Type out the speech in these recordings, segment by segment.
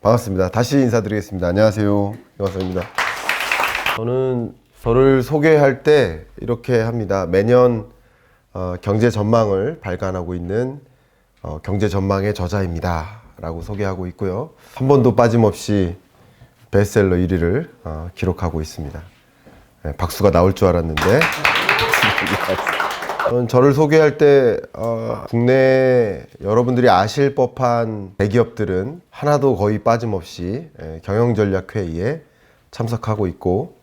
반갑습니다. 다시 인사드리겠습니다. 안녕하세요. 영화선입니다. 저는 저를 소개할 때 이렇게 합니다. 매년 경제 전망을 발간하고 있는 경제 전망의 저자입니다. 라고 소개하고 있고요. 한 번도 빠짐없이 베스트셀러 1위를 기록하고 있습니다. 네, 박수가 나올 줄 알았는데 저를 소개할 때 국내 여러분들이 아실 법한 대기업들은 하나도 거의 빠짐없이 경영전략회의에 참석하고 있고,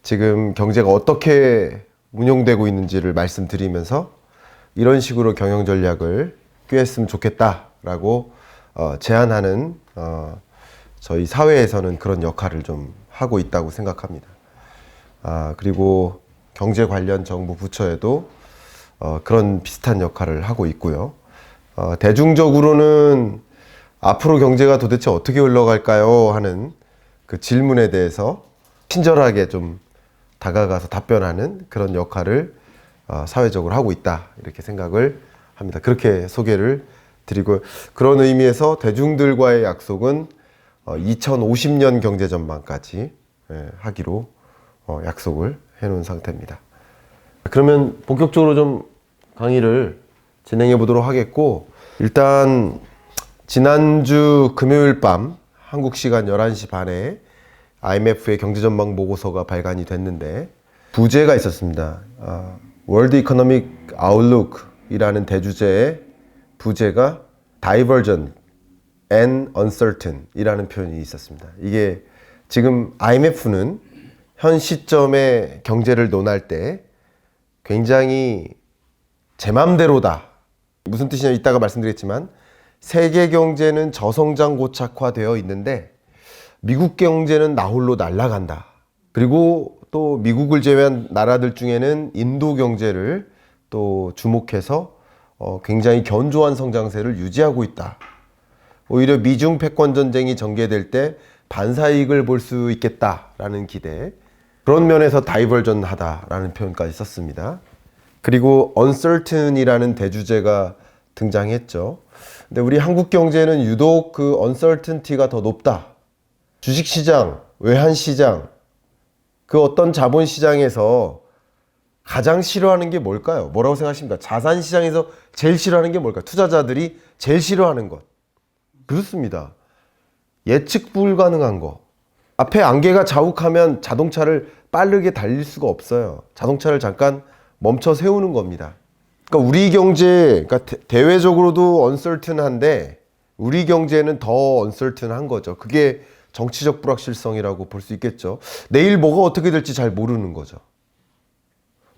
지금 경제가 어떻게 운용되고 있는지를 말씀드리면서 이런 식으로 경영전략을 꾀했으면 좋겠다라고 제안하는 저희 사회에서는 그런 역할을 좀 하고 있다고 생각합니다. 그리고 경제 관련 정부 부처에도 그런 비슷한 역할을 하고 있고요. 대중적으로는 앞으로 경제가 도대체 어떻게 흘러갈까요? 하는 그 질문에 대해서 친절하게 좀 다가가서 답변하는 그런 역할을 사회적으로 하고 있다, 이렇게 생각을 합니다. 그렇게 소개를 드리고, 그런 의미에서 대중들과의 약속은 2050년 경제 전망까지 하기로 약속을 해놓은 상태입니다. 그러면 본격적으로 좀 강의를 진행해 보도록 하겠고, 일단 지난주 금요일 밤 한국 시간 11시 반에 IMF의 경제전망 보고서가 발간이 됐는데 부제가 있었습니다. World Economic Outlook 이라는 대주제의 부제가 Divergent and Uncertain 이라는 표현이 있었습니다. 이게 지금 IMF는 현 시점에 경제를 논할 때 굉장히 제 맘대로다. 무슨 뜻이냐 이따가 말씀드리겠지만, 세계 경제는 저성장 고착화되어 있는데 미국 경제는 나홀로 날아간다. 그리고 또 미국을 제외한 나라들 중에는 인도 경제를 또 주목해서 굉장히 견조한 성장세를 유지하고 있다. 오히려 미중 패권 전쟁이 전개될 때 반사이익을 볼 수 있겠다라는 기대, 그런 면에서 다이버전하다라는 표현까지 썼습니다. 그리고 uncertain이라는 대주제가 등장했죠. 근데 우리 한국 경제는 유독 그 uncertainty가 더 높다. 주식시장, 외환시장, 그 어떤 자본시장에서 가장 싫어하는 게 뭘까요? 뭐라고 생각하십니까? 자산시장에서 제일 싫어하는 게 뭘까요? 투자자들이 제일 싫어하는 것. 그렇습니다. 예측 불가능한 거. 앞에 안개가 자욱하면 자동차를 빠르게 달릴 수가 없어요. 자동차를 잠깐 멈춰 세우는 겁니다. 그러니까 우리 경제, 그러니까 대외적으로도 uncertain한데 우리 경제는 더 uncertain한 거죠. 그게 정치적 불확실성이라고 볼 수 있겠죠. 내일 뭐가 어떻게 될지 잘 모르는 거죠.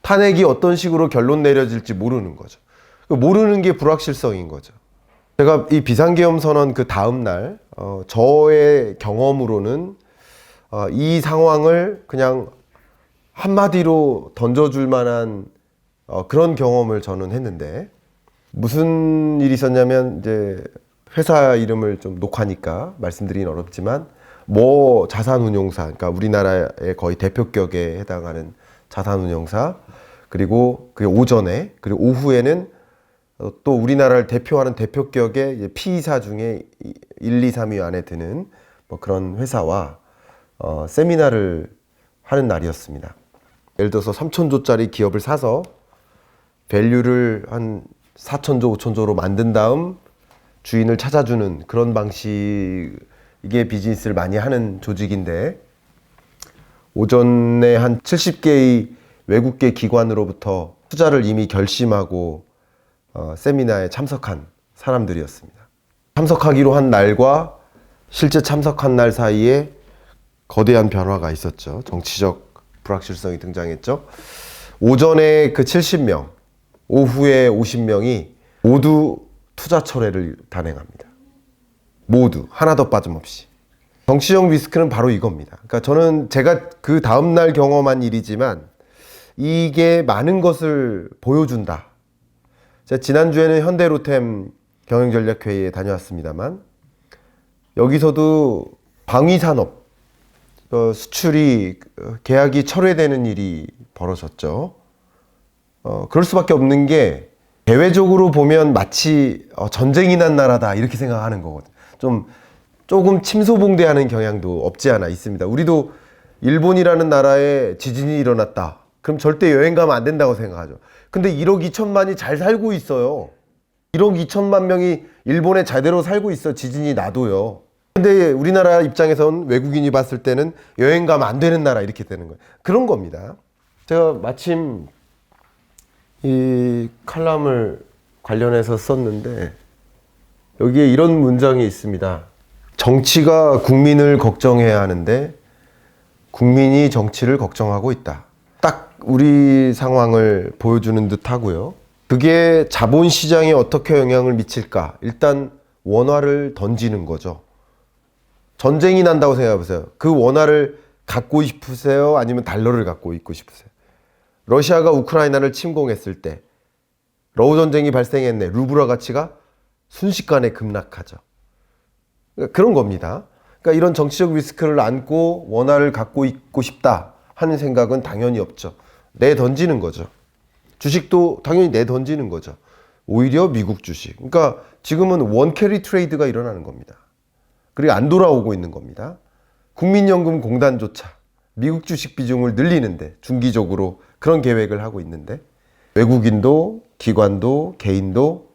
탄핵이 어떤 식으로 결론 내려질지 모르는 거죠. 모르는 게 불확실성인 거죠. 제가 이 비상계엄 선언 그 다음 날 저의 경험으로는 이 상황을 그냥 한마디로 던져줄 만한 그런 경험을 저는 했는데, 무슨 일이 있었냐면, 이제 회사 이름을 좀 녹화니까 말씀드리긴 어렵지만 뭐 자산운용사, 그러니까 우리나라의 거의 대표격에 해당하는 자산운용사, 그리고 그 오전에, 그리고 오후에는 또 우리나라를 대표하는 대표격의 P사 중에 1, 2, 3위 안에 드는 뭐 그런 회사와 세미나를 하는 날이었습니다. 예를 들어서 3천조짜리 기업을 사서 밸류를 한 4천조, 5천조로 만든 다음 주인을 찾아주는 그런 방식의 비즈니스를 많이 하는 조직인데, 오전에 한 70개의 외국계 기관으로부터 투자를 이미 결심하고 세미나에 참석한 사람들이었습니다. 참석하기로 한 날과 실제 참석한 날 사이에 거대한 변화가 있었죠. 정치적 불확실성이 등장했죠. 오전에 그 70명, 오후에 50명이 모두 투자 철회를 단행합니다. 모두 하나도 빠짐없이. 정치적 리스크는 바로 이겁니다. 그러니까 저는 제가 그 다음날 경험한 일이지만 이게 많은 것을 보여준다. 제가 지난주에는 현대로템 경영전략회의에 다녀왔습니다만, 여기서도 방위산업 수출이 계약이 철회되는 일이 벌어졌죠. 그럴 수밖에 없는 게, 대외적으로 보면 마치 전쟁이 난 나라다 이렇게 생각하는 거거든요. 좀 조금 침소봉대하는 경향도 없지 않아 있습니다. 우리도 일본이라는 나라에 지진이 일어났다. 그럼 절대 여행 가면 안 된다고 생각하죠. 근데 1억 2천만이 잘 살고 있어요. 1억 2천만 명이 일본에 제대로 살고 있어. 지진이 나도요. 근데 우리나라 입장에선 외국인이 봤을 때는 여행 가면 안 되는 나라 이렇게 되는 거예요. 그런 겁니다. 제가 마침 이 칼럼을 관련해서 썼는데 여기에 이런 문장이 있습니다. 정치가 국민을 걱정해야 하는데 국민이 정치를 걱정하고 있다. 딱 우리 상황을 보여주는 듯 하고요. 그게 자본시장에 어떻게 영향을 미칠까? 일단 원화를 던지는 거죠. 전쟁이 난다고 생각해 보세요. 그 원화를 갖고 싶으세요? 아니면 달러를 갖고 있고 싶으세요? 러시아가 우크라이나를 침공했을 때 러우 전쟁이 발생했네. 루블화 가치가 순식간에 급락하죠. 그러니까 그런 겁니다. 그러니까 이런 정치적 리스크를 안고 원화를 갖고 있고 싶다 하는 생각은 당연히 없죠. 내 던지는 거죠. 주식도 당연히 내 던지는 거죠. 오히려 미국 주식. 그러니까 지금은 원캐리 트레이드가 일어나는 겁니다. 그리고 안 돌아오고 있는 겁니다. 국민연금공단조차 미국 주식 비중을 늘리는데 중기적으로 그런 계획을 하고 있는데 외국인도 기관도 개인도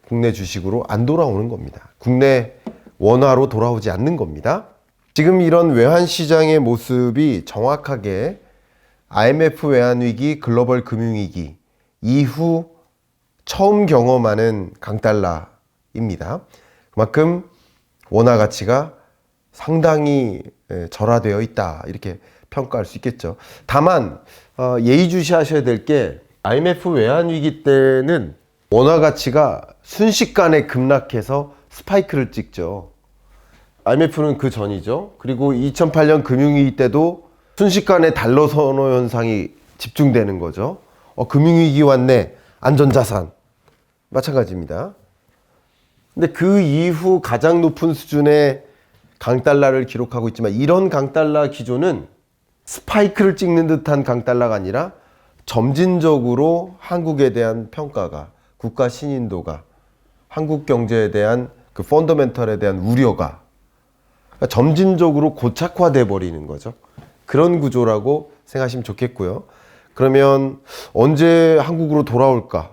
국내 주식으로 안 돌아오는 겁니다. 국내 원화로 돌아오지 않는 겁니다. 지금 이런 외환시장의 모습이 정확하게 IMF 외환위기, 글로벌 금융위기 이후 처음 경험하는 강달러입니다. 그만큼 원화 가치가 상당히 절하되어 있다 이렇게 평가할 수 있겠죠. 다만 예의주시하셔야 될 게 IMF 외환위기 때는 원화 가치가 순식간에 급락해서 스파이크를 찍죠. IMF는 그 전이죠. 그리고 2008년 금융위기 때도 순식간에 달러 선호 현상이 집중되는 거죠. 금융위기 왔네. 안전자산. 마찬가지입니다. 근데 그 이후 가장 높은 수준의 강달러를 기록하고 있지만 이런 강달러 기조는 스파이크를 찍는 듯한 강달러가 아니라 점진적으로 한국에 대한 평가가, 국가 신인도가, 한국 경제에 대한 그 펀더멘털에 대한 우려가 그러니까 점진적으로 고착화돼 버리는 거죠. 그런 구조라고 생각하시면 좋겠고요. 그러면 언제 한국으로 돌아올까?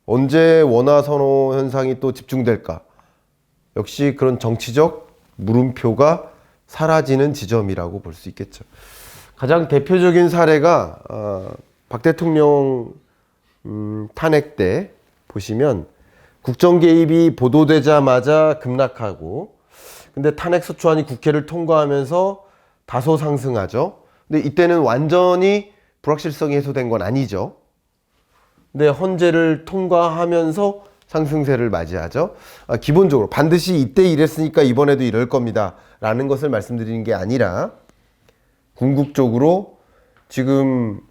언제 원화 선호 현상이 또 집중될까? 역시 그런 정치적 물음표가 사라지는 지점이라고 볼 수 있겠죠. 가장 대표적인 사례가 박 대통령 탄핵 때 보시면 국정 개입이 보도되자마자 급락하고 근데 탄핵 소추안이 국회를 통과하면서 다소 상승하죠. 근데 이때는 완전히 불확실성이 해소된 건 아니죠. 근데 헌재를 통과하면서 상승세를 맞이하죠. 기본적으로 반드시 이때 이랬으니까 이번에도 이럴 겁니다 라는 것을 말씀드리는 게 아니라 궁극적으로 지금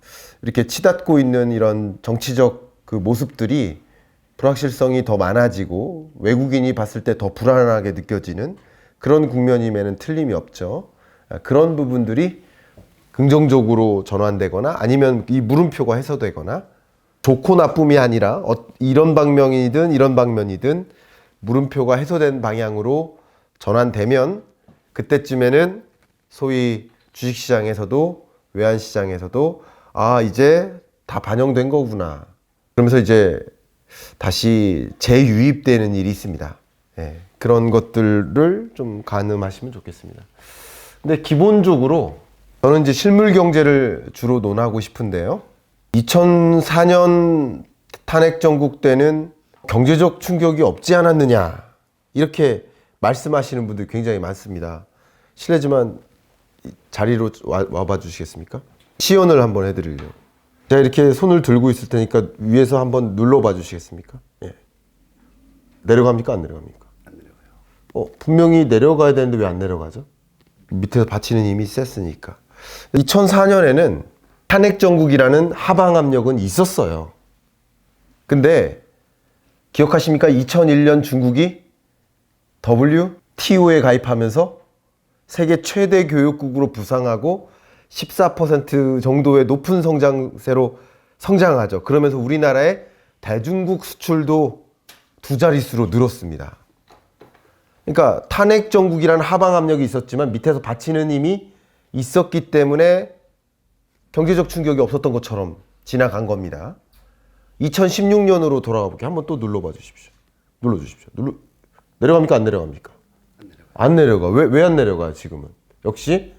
이렇게 치닫고 있는 이런 정치적 그 모습들이 불확실성이 더 많아지고 외국인이 봤을 때 더 불안하게 느껴지는 그런 국면임에는 틀림이 없죠. 그런 부분들이 긍정적으로 전환되거나 아니면 이 물음표가 해소되거나 좋고 나쁨이 아니라 이런 방면이든 이런 방면이든 물음표가 해소된 방향으로 전환되면 그때쯤에는 소위 주식시장에서도 외환시장에서도 이제 다 반영된 거구나. 그러면서 이제 다시 재유입되는 일이 있습니다. 그런 것들을 좀 가늠하시면 좋겠습니다. 근데 기본적으로 저는 이제 실물 경제를 주로 논하고 싶은데요. 2004년 탄핵 정국 때는 경제적 충격이 없지 않았느냐 이렇게 말씀하시는 분들이 굉장히 많습니다. 실례지만 자리로 와봐 주시겠습니까? 시연을 한번 해드리려고. 제가 이렇게 손을 들고 있을 테니까 위에서 한번 눌러봐 주시겠습니까? 예. 내려갑니까? 안 내려갑니까? 안 내려가요. 분명히 내려가야 되는데 왜 안 내려가죠? 밑에서 받치는 힘이 셌으니까. 2004년에는 탄핵 정국이라는 하방 압력은 있었어요. 근데 기억하십니까? 2001년 중국이 WTO에 가입하면서 세계 최대 교역국으로 부상하고 14% 정도의 높은 성장세로 성장하죠. 그러면서 우리나라의 대중국 수출도 두 자릿수로 늘었습니다. 그러니까 탄핵 정국이라는 하방 압력이 있었지만 밑에서 받치는 힘이 있었기 때문에 경제적 충격이 없었던 것처럼 지나간 겁니다. 2016년으로 돌아가 볼게요. 한번 또 눌러봐 주십시오. 눌러주십시오. 내려갑니까? 안 내려갑니까? 안 내려가. 왜 안 내려가요, 지금은? 역시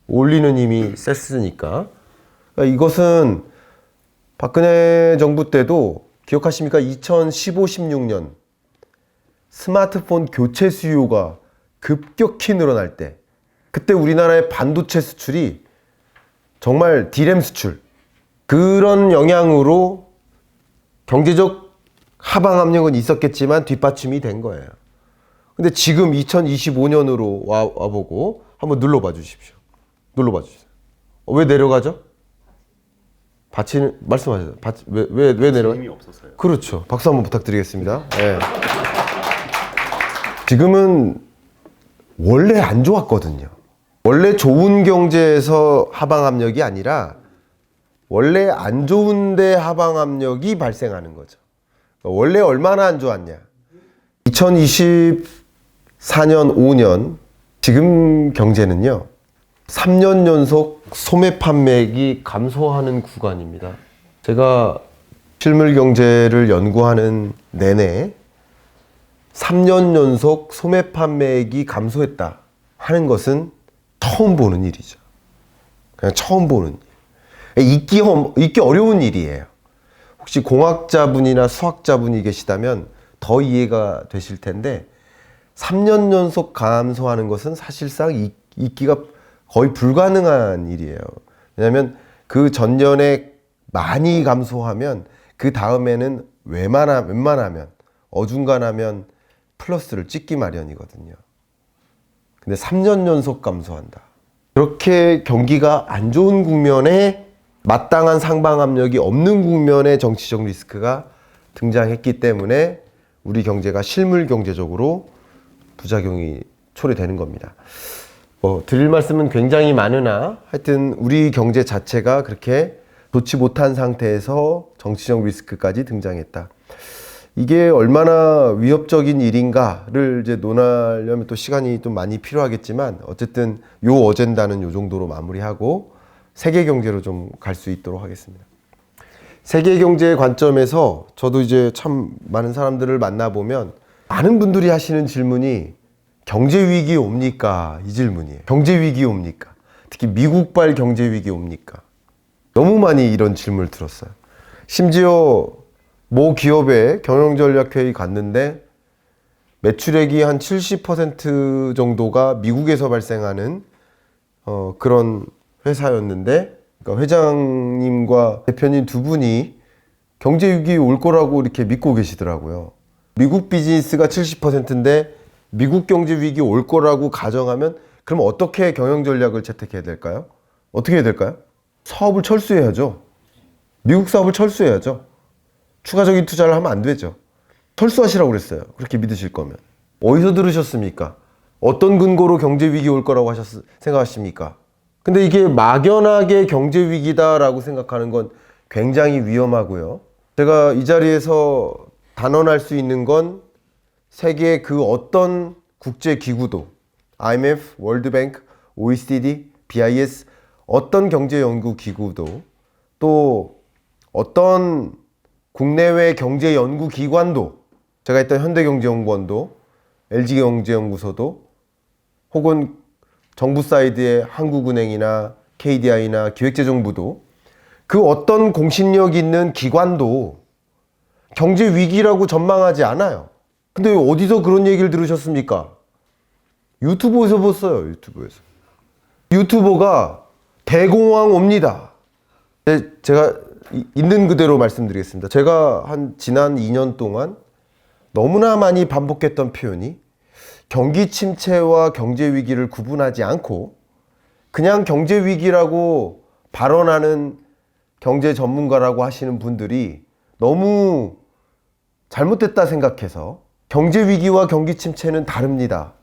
올리는 힘이 셌으니까. 그러니까 이것은 박근혜 정부 때도 기억하십니까? 2015, 16년 스마트폰 교체 수요가 급격히 늘어날 때, 그때 우리나라의 반도체 수출이 정말 디램 수출, 그런 영향으로 경제적 하방 압력은 있었겠지만 뒷받침이 된 거예요. 근데 지금 2025년으로 와보고 한번 눌러봐 주십시오. 눌러봐 주세요. 왜 내려가죠? 말씀하세요. 왜 내려가요? 힘이 없었어요. 그렇죠. 박수 한번 부탁드리겠습니다. 네. 지금은 원래 안 좋았거든요. 원래 좋은 경제에서 하방 압력이 아니라 원래 안 좋은데 하방 압력이 발생하는 거죠. 원래 얼마나 안 좋았냐. 2024년, 5년 지금 경제는요. 3년 연속 소매 판매액이 감소하는 구간입니다. 제가 실물 경제를 연구하는 내내 3년 연속 소매 판매액이 감소했다 하는 것은 처음 보는 일이죠. 그냥 처음 보는 일. 잊기 어려운 일이에요. 혹시 공학자분이나 수학자분이 계시다면 더 이해가 되실 텐데 3년 연속 감소하는 것은 사실상 잊기가 거의 불가능한 일이에요. 왜냐하면 그 전년에 많이 감소하면 그 다음에는 웬만하면 어중간하면 플러스를 찍기 마련이거든요. 근데 3년 연속 감소한다. 그렇게 경기가 안 좋은 국면에 마땅한 상방 압력이 없는 국면에 정치적 리스크가 등장했기 때문에 우리 경제가 실물 경제적으로 부작용이 초래되는 겁니다. 드릴 말씀은 굉장히 많으나 하여튼 우리 경제 자체가 그렇게 좋지 못한 상태에서 정치적 리스크까지 등장했다. 이게 얼마나 위협적인 일인가를 이제 논하려면 또 시간이 좀 많이 필요하겠지만 어쨌든 요 어젠다는 요 정도로 마무리하고 세계 경제로 좀 갈 수 있도록 하겠습니다. 세계 경제의 관점에서 저도 이제 참 많은 사람들을 만나보면 많은 분들이 하시는 질문이 경제 위기 옵니까? 이 질문이에요. 경제 위기 옵니까? 특히 미국발 경제 위기 옵니까? 너무 많이 이런 질문을 들었어요. 심지어 모 기업의 경영전략회의 갔는데 매출액이 한 70% 정도가 미국에서 발생하는 그런 회사였는데, 그러니까 회장님과 대표님 두 분이 경제 위기 올 거라고 이렇게 믿고 계시더라고요. 미국 비즈니스가 70%인데 미국 경제 위기 올 거라고 가정하면 그럼 어떻게 경영 전략을 채택해야 될까요? 어떻게 해야 될까요? 사업을 철수해야죠. 미국 사업을 철수해야죠. 추가적인 투자를 하면 안 되죠. 철수하시라고 그랬어요. 그렇게 믿으실 거면. 어디서 들으셨습니까? 어떤 근거로 경제 위기 올 거라고 생각하십니까? 근데 이게 막연하게 경제 위기다라고 생각하는 건 굉장히 위험하고요. 제가 이 자리에서 단언할 수 있는 건 세계 그 어떤 국제 기구도 IMF, 월드뱅크, OECD, BIS 어떤 경제 연구 기구도 또 어떤 국내외 경제 연구 기관도 제가 했던 현대경제연구원도 LG경제연구소도 혹은 정부 사이드의 한국은행이나 KDI나 기획재정부도 그 어떤 공신력 있는 기관도 경제 위기라고 전망하지 않아요. 근데 어디서 그런 얘기를 들으셨습니까? 유튜브에서 봤어요. 유튜브에서. 유튜버가 대공황 옵니다. 제가 있는 그대로 말씀드리겠습니다. 제가 지난 2년 동안 너무나 많이 반복했던 표현이 경기 침체와 경제 위기를 구분하지 않고 그냥 경제 위기라고 발언하는 경제 전문가라고 하시는 분들이 너무 잘못됐다 생각해서 경제 위기와 경기 침체는 다릅니다.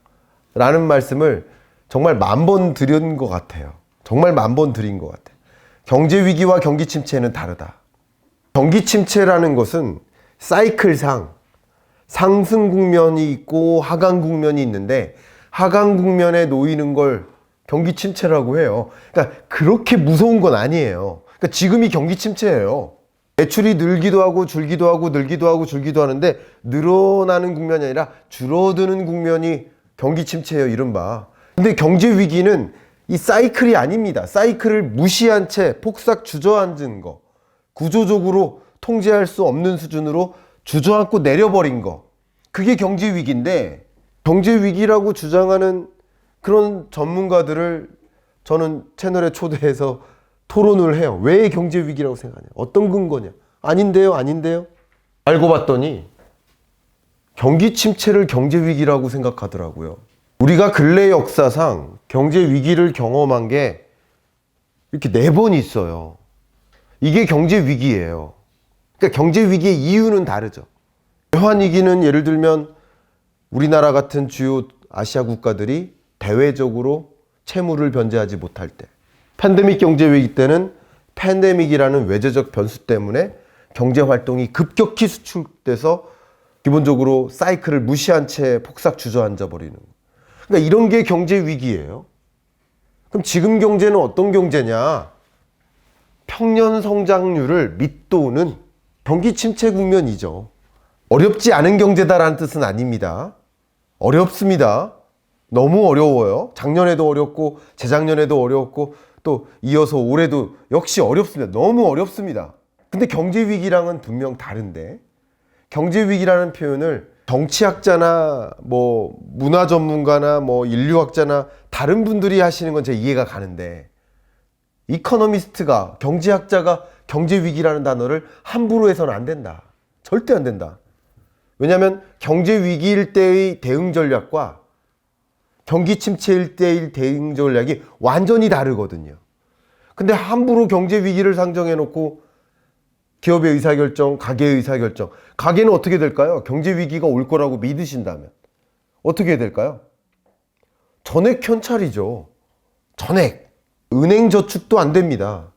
라는 말씀을 정말 10,000번 드린 것 같아요. 정말 10,000번 드린 것 같아요. 경제 위기와 경기 침체는 다르다. 경기 침체라는 것은 사이클상 상승 국면이 있고 하강 국면이 있는데 하강 국면에 놓이는 걸 경기 침체라고 해요. 그러니까 그렇게 무서운 건 아니에요. 그러니까 지금이 경기 침체예요. 매출이 늘기도 하고 줄기도 하고 늘기도 하고 줄기도 하는데 늘어나는 국면이 아니라 줄어드는 국면이 경기 침체예요, 이른바. 근데 경제 위기는 이 사이클이 아닙니다. 사이클을 무시한 채 폭삭 주저앉은 거, 구조적으로 통제할 수 없는 수준으로 주저앉고 내려버린 거, 그게 경제 위기인데, 경제 위기라고 주장하는 그런 전문가들을 저는 채널에 초대해서 토론을 해요. 왜 경제 위기라고 생각하냐? 어떤 근거냐? 아닌데요, 아닌데요. 알고 봤더니 경기 침체를 경제 위기라고 생각하더라고요. 우리가 근래 역사상 경제 위기를 경험한 게 이렇게 4번 있어요. 이게 경제 위기예요. 그러니까 경제 위기의 이유는 다르죠. 외환 위기는 예를 들면 우리나라 같은 주요 아시아 국가들이 대외적으로 채무를 변제하지 못할 때, 팬데믹 경제 위기 때는 팬데믹이라는 외재적 변수 때문에 경제 활동이 급격히 수축돼서 기본적으로 사이클을 무시한 채 폭삭 주저앉아 버리는 거예요. 그러니까 이런 게 경제 위기예요. 그럼 지금 경제는 어떤 경제냐? 평년 성장률을 밑도는 경기 침체 국면이죠. 어렵지 않은 경제다라는 뜻은 아닙니다. 어렵습니다. 너무 어려워요. 작년에도 어렵고 재작년에도 어렵고 또 이어서 올해도 역시 어렵습니다. 너무 어렵습니다. 근데 경제 위기랑은 분명 다른데, 경제 위기라는 표현을 정치학자나 뭐 문화 전문가나 뭐 인류학자나 다른 분들이 하시는 건 제 이해가 가는데, 이코노미스트가, 경제학자가 경제 위기라는 단어를 함부로 해서는 안 된다. 절대 안 된다. 왜냐하면 경제 위기일 때의 대응 전략과 경기 침체일 때의 대응 전략이 완전히 다르거든요. 근데 함부로 경제 위기를 상정해 놓고 기업의 의사결정, 가계의 의사결정, 가계는 어떻게 될까요? 경제 위기가 올 거라고 믿으신다면 어떻게 될까요? 전액 현찰이죠. 전액. 은행 저축도 안 됩니다.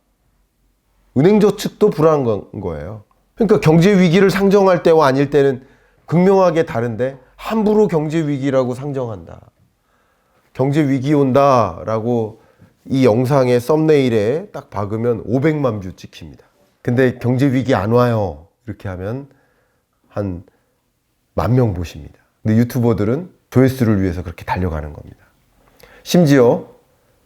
은행 저축도 불안한 거예요. 그러니까 경제 위기를 상정할 때와 아닐 때는 극명하게 다른데 함부로 경제 위기라고 상정한다. 경제 위기 온다라고 이 영상의 썸네일에 딱 박으면 500만 뷰 찍힙니다. 근데 경제 위기 안 와요. 이렇게 하면 한 10,000명 보십니다. 근데 유튜버들은 조회수를 위해서 그렇게 달려가는 겁니다. 심지어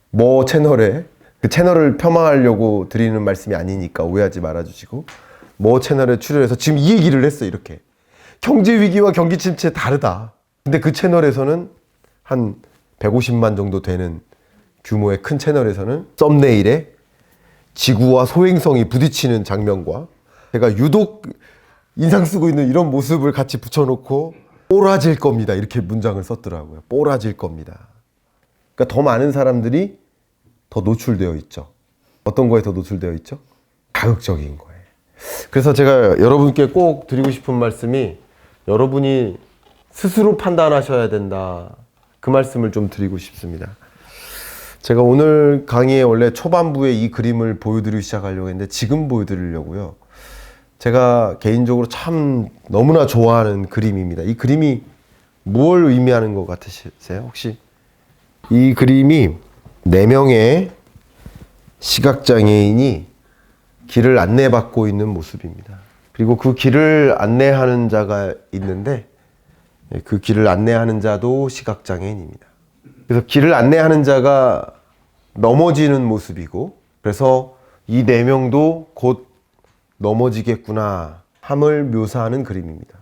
뭐 채널에, 그 채널을 폄하하려고 드리는 말씀이 아니니까 오해하지 말아주시고, 뭐 채널에 출연해서 지금 이 얘기를 했어. 이렇게 경제 위기와 경기 침체 다르다. 근데 그 채널에서는 한 150만 정도 되는 규모의 큰 채널에서는 썸네일에 지구와 소행성이 부딪히는 장면과 제가 유독 인상 쓰고 있는 이런 모습을 같이 붙여놓고 뽀라질 겁니다. 이렇게 문장을 썼더라고요. 뽀라질 겁니다. 그러니까 더 많은 사람들이 더 노출되어 있죠. 어떤 거에 더 노출되어 있죠? 자극적인 거예요. 그래서 제가 여러분께 꼭 드리고 싶은 말씀이, 여러분이 스스로 판단하셔야 된다. 그 말씀을 좀 드리고 싶습니다. 제가 오늘 강의의 원래 초반부에 이 그림을 보여드리기 시작하려고 했는데 지금 보여드리려고요. 제가 개인적으로 참 너무나 좋아하는 그림입니다. 이 그림이 뭘 의미하는 것 같으세요? 혹시 이 그림이 4명의 시각장애인이 길을 안내받고 있는 모습입니다. 그리고 그 길을 안내하는 자가 있는데 그 길을 안내하는 자도 시각장애인입니다. 그래서 길을 안내하는 자가 넘어지는 모습이고, 그래서 이 4명도 곧 넘어지겠구나 함을 묘사하는 그림입니다.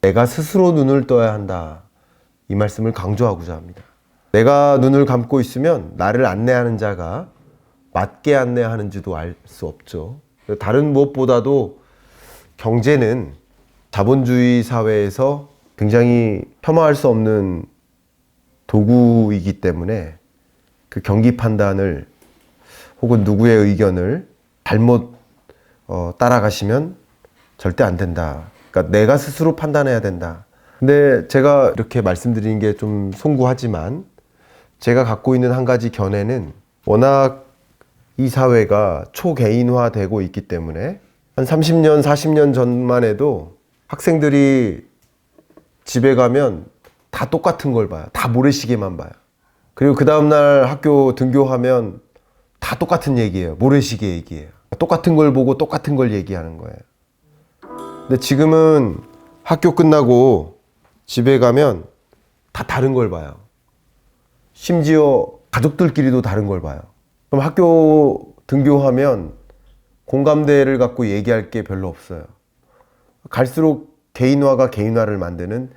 내가 스스로 눈을 떠야 한다. 이 말씀을 강조하고자 합니다. 내가 눈을 감고 있으면 나를 안내하는 자가 맞게 안내하는지도 알 수 없죠. 다른 무엇보다도 경제는 자본주의 사회에서 굉장히 폄하할 수 없는 도구이기 때문에 그 경기 판단을 혹은 누구의 의견을 잘못 따라가시면 절대 안 된다. 그러니까 내가 스스로 판단해야 된다. 근데 제가 이렇게 말씀드리는 게 좀 송구하지만 제가 갖고 있는 한 가지 견해는, 워낙 이 사회가 초개인화되고 있기 때문에 한 30년, 40년 전만 해도 학생들이 집에 가면 다 똑같은 걸 봐요. 다 모래시계만 봐요. 그리고 그 다음날 학교 등교하면 다 똑같은 얘기예요. 모래시계 얘기예요. 똑같은 걸 보고 똑같은 걸 얘기하는 거예요. 근데 지금은 학교 끝나고 집에 가면 다 다른 걸 봐요. 심지어 가족들끼리도 다른 걸 봐요. 그럼 학교 등교하면 공감대를 갖고 얘기할 게 별로 없어요. 갈수록 개인화가 개인화를 만드는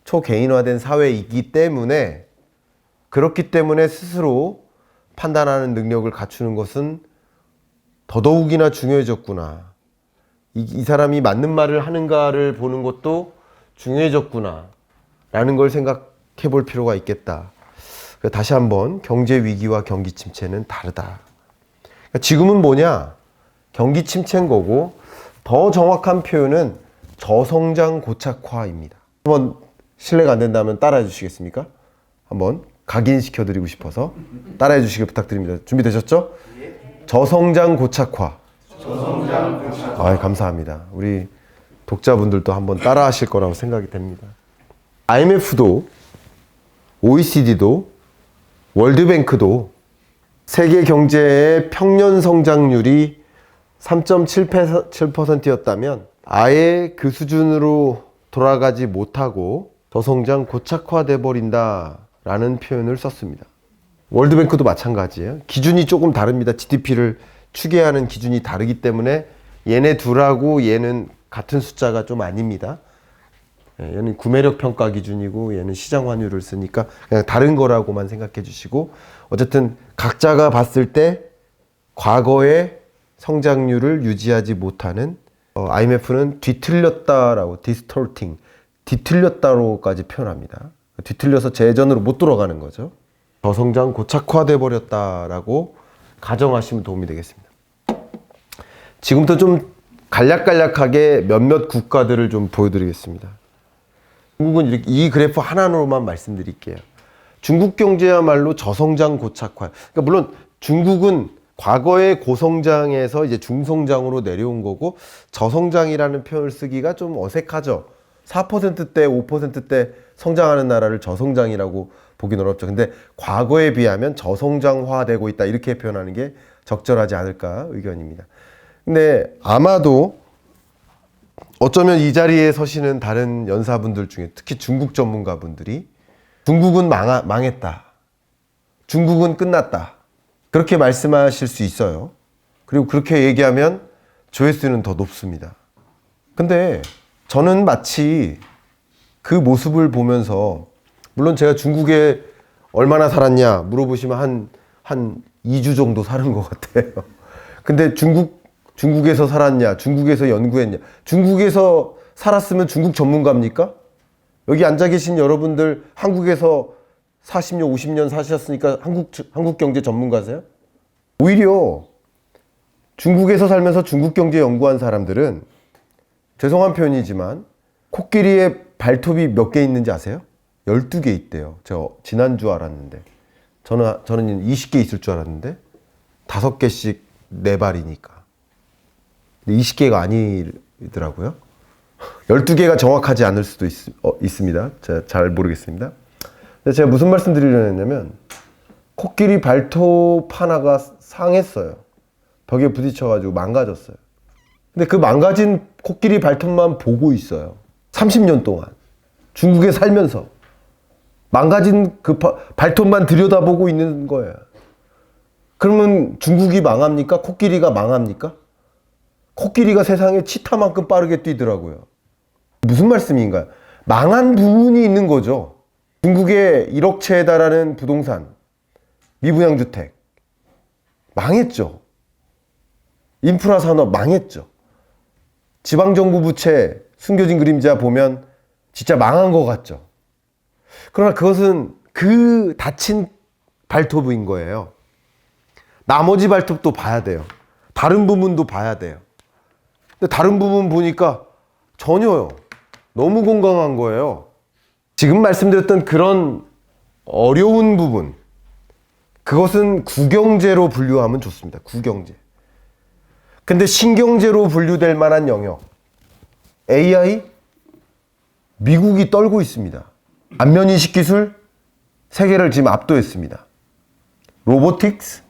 초개인화된 사회이기 때문에, 그렇기 때문에 스스로 판단하는 능력을 갖추는 것은 더더욱이나 중요해졌구나. 이 사람이 맞는 말을 하는가를 보는 것도 중요해졌구나 라는 걸 생각해 볼 필요가 있겠다. 다시 한번 경제 위기와 경기 침체는 다르다. 지금은 뭐냐? 경기 침체인 거고, 더 정확한 표현은 저성장 고착화입니다. 한번 실례가 안 된다면 따라해 주시겠습니까? 한번 각인시켜 드리고 싶어서 따라해 주시길 부탁드립니다. 준비되셨죠? 저성장 고착화. 아, 감사합니다. 우리 독자분들도 한번 따라 하실 거라고 생각이 됩니다. IMF도 OECD도 월드뱅크도 세계 경제의 평년 성장률이 3.7%였다면 아예 그 수준으로 돌아가지 못하고 저성장 고착화돼 버린다 라는 표현을 썼습니다. 월드뱅크도 마찬가지예요. 기준이 조금 다릅니다. GDP를 추계하는 기준이 다르기 때문에 얘네 둘하고 얘는 같은 숫자가 좀 아닙니다. 얘는 구매력 평가 기준이고 얘는 시장 환율을 쓰니까 그냥 다른 거라고만 생각해 주시고, 어쨌든 각자가 봤을 때 과거의 성장률을 유지하지 못하는, IMF는 뒤틀렸다라고, distorting, 뒤틀렸다로까지 표현합니다. 뒤틀려서 재전으로 못 돌아가는 거죠. 저성장 고착화돼 버렸다라고 가정하시면 도움이 되겠습니다. 지금부터 좀 간략간략하게 몇몇 국가들을 좀 보여드리겠습니다. 중국은 이렇게, 이 그래프 하나로만 말씀드릴게요. 중국 경제야말로 저성장 고착화. 그러니까 물론 중국은 과거의 고성장에서 이제 중성장으로 내려온 거고, 저성장이라는 표현을 쓰기가 좀 어색하죠. 4%대, 5%대 성장하는 나라를 저성장이라고 보긴 어렵죠. 근데 과거에 비하면 저성장화되고 있다, 이렇게 표현하는 게 적절하지 않을까 의견입니다. 근데 아마도 어쩌면 이 자리에 서시는 다른 연사분들 중에, 특히 중국 전문가분들이 중국은 망했다, 중국은 끝났다, 그렇게 말씀하실 수 있어요. 그리고 그렇게 얘기하면 조회수는 더 높습니다. 근데 저는 마치 그 모습을 보면서, 물론 제가 중국에 얼마나 살았냐 물어보시면 한 2주 정도 사는 것 같아요. 근데 중국에서 살았냐, 중국에서 연구했냐, 중국에서 살았으면 중국 전문가입니까? 여기 앉아 계신 여러분들 한국에서 40년, 50년 사셨으니까 한국 경제 전문가세요? 오히려 중국에서 살면서 중국 경제 연구한 사람들은, 죄송한 표현이지만 코끼리의 발톱이 몇 개 있는지 아세요? 12개 있대요. 저 지난주 알았는데, 저는 20개 있을 줄 알았는데 5개씩 4발이니까 20개가 아니더라고요. 12개가 정확하지 않을 수도 있습니다. 제가 잘 모르겠습니다. 근데 제가 무슨 말씀 드리려고 했냐면, 코끼리 발톱 하나가 상했어요. 벽에 부딪혀가지고 망가졌어요. 근데 그 망가진 코끼리 발톱만 보고 있어요. 30년 동안. 중국에 살면서. 망가진 그 발톱만 들여다보고 있는 거예요. 그러면 중국이 망합니까? 코끼리가 망합니까? 코끼리가 세상에 치타만큼 빠르게 뛰더라고요. 무슨 말씀인가요? 망한 부분이 있는 거죠. 중국의 1억 채에 달하는 부동산, 미분양주택 망했죠. 인프라 산업 망했죠. 지방정부 부채, 숨겨진 그림자 보면 진짜 망한 것 같죠. 그러나 그것은 그 다친 발톱인 거예요. 나머지 발톱도 봐야 돼요. 다른 부분도 봐야 돼요. 근데 다른 부분 보니까 전혀요. 너무 건강한 거예요. 지금 말씀드렸던 그런 어려운 부분, 그것은 구경제로 분류하면 좋습니다. 구경제. 근데 신경제로 분류될 만한 영역, AI, 미국이 떨고 있습니다. 안면인식 기술 세계를 지금 압도했습니다. 로보틱스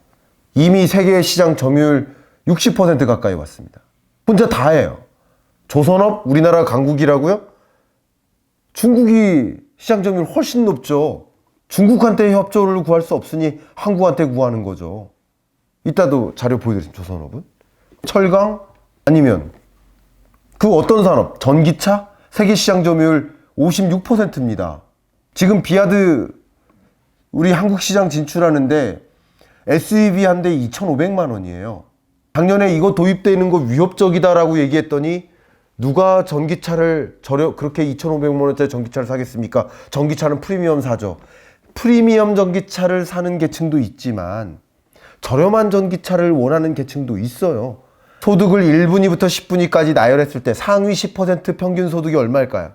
이미 세계 시장 점유율 60% 가까이 왔습니다. 혼자 다 해요. 조선업 우리나라 강국이라고요? 중국이 시장 점유율 훨씬 높죠. 중국한테 협조를 구할 수 없으니 한국한테 구하는 거죠. 이따도 자료 보여드리겠습니다. 조선업은 철강 아니면 그 어떤 산업, 전기차 세계 시장 점유율 56%입니다. 지금 비아드 우리 한국 시장 진출하는데 SUV 한 대 2,500만 원이에요. 작년에 이거 도입되는 거 위협적이다라고 얘기했더니 누가 전기차를 그렇게 2,500만 원짜리 전기차를 사겠습니까? 전기차는 프리미엄 사죠. 프리미엄 전기차를 사는 계층도 있지만 저렴한 전기차를 원하는 계층도 있어요. 소득을 1분위부터 10분위까지 나열했을 때 상위 10% 평균 소득이 얼마일까요?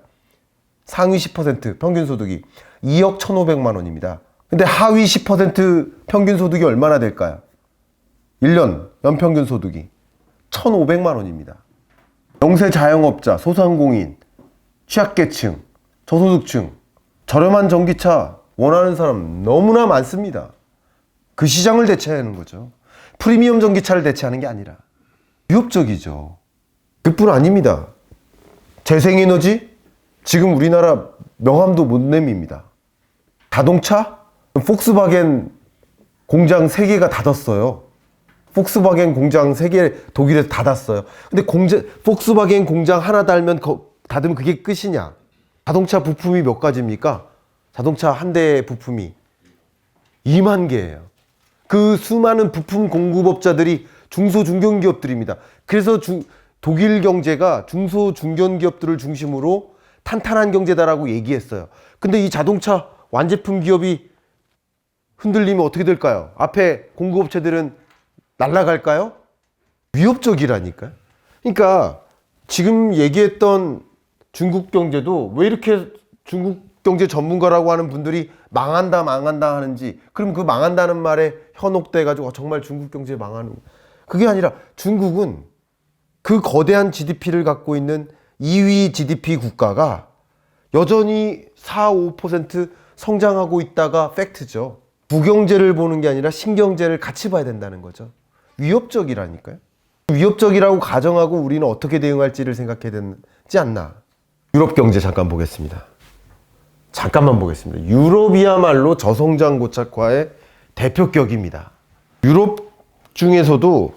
상위 10% 평균 소득이 2억 1,500만 원입니다. 근데 하위 10% 평균 소득이 얼마나 될까요? 1년 연평균 소득이 1,500만 원입니다. 영세 자영업자, 소상공인, 취약계층, 저소득층, 저렴한 전기차 원하는 사람 너무나 많습니다. 그 시장을 대체하는 거죠. 프리미엄 전기차를 대체하는 게 아니라 위협적이죠. 그뿐 아닙니다. 재생에너지 지금 우리나라 명함도 못 내밉니다. 자동차 폭스바겐 공장 3개가 닫았어요. 폭스바겐 공장 3개 독일에서 닫았어요. 근데 폭스바겐 공장 하나 닫으면 그게 끝이냐? 자동차 부품이 몇 가지입니까? 자동차 한 대의 부품이 2만 개예요. 그 수많은 부품 공급업자들이 중소중견기업들입니다. 그래서 독일 경제가 중소중견기업들을 중심으로 탄탄한 경제다라고 얘기했어요. 근데 이 자동차 완제품 기업이 흔들리면 어떻게 될까요? 앞에 공급업체들은 날아갈까요? 위협적이라니까요. 그러니까 지금 얘기했던 중국 경제도 왜 이렇게 중국 경제 전문가라고 하는 분들이 망한다 하는지, 그럼 그 망한다는 말에 현혹돼 가지고 정말 중국 경제 망하는, 그게 아니라 중국은 그 거대한 GDP를 갖고 있는 2위 GDP 국가가 여전히 4, 5% 성장하고 있다가 팩트죠. 부경제를 보는 게 아니라 신경제를 같이 봐야 된다는 거죠. 위협적이라니까요. 위협적이라고 가정하고 우리는 어떻게 대응할지를 생각해야 되지 않나. 유럽 경제 잠깐 보겠습니다. 잠깐만 보겠습니다. 유럽이야말로 저성장 고착화의 대표격입니다. 유럽 중에서도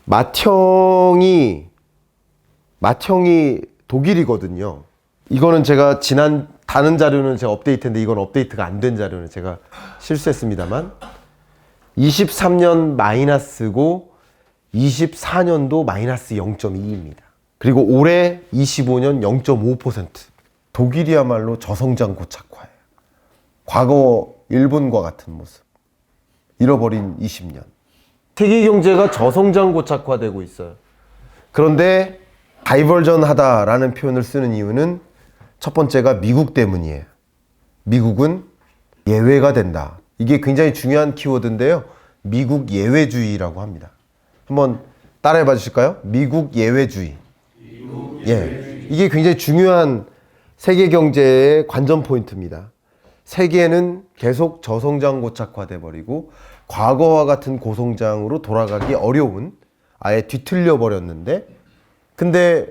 맏형이 독일이거든요. 이거는 제가 다른 자료는 제가 업데이트했는데 이건 업데이트가 안 된 자료는 제가 실수했습니다만 23년 마이너스고 24년도 마이너스 0.2입니다. 그리고 올해 25년 0.5%. 독일이야말로 저성장 고착화예요. 과거 일본과 같은 모습. 잃어버린 20년. 세계 경제가 저성장 고착화되고 있어요. 그런데 다이버전 하다라는 표현을 쓰는 이유는 첫 번째가 미국 때문이에요. 미국은 예외가 된다. 이게 굉장히 중요한 키워드인데요. 미국 예외주의라고 합니다. 한번 따라해 봐 주실까요? 미국 예외주의. 예. 이게 굉장히 중요한 세계 경제의 관전 포인트입니다. 세계는 계속 저성장 고착화돼 버리고 과거와 같은 고성장으로 돌아가기 어려운, 아예 뒤틀려 버렸는데, 근데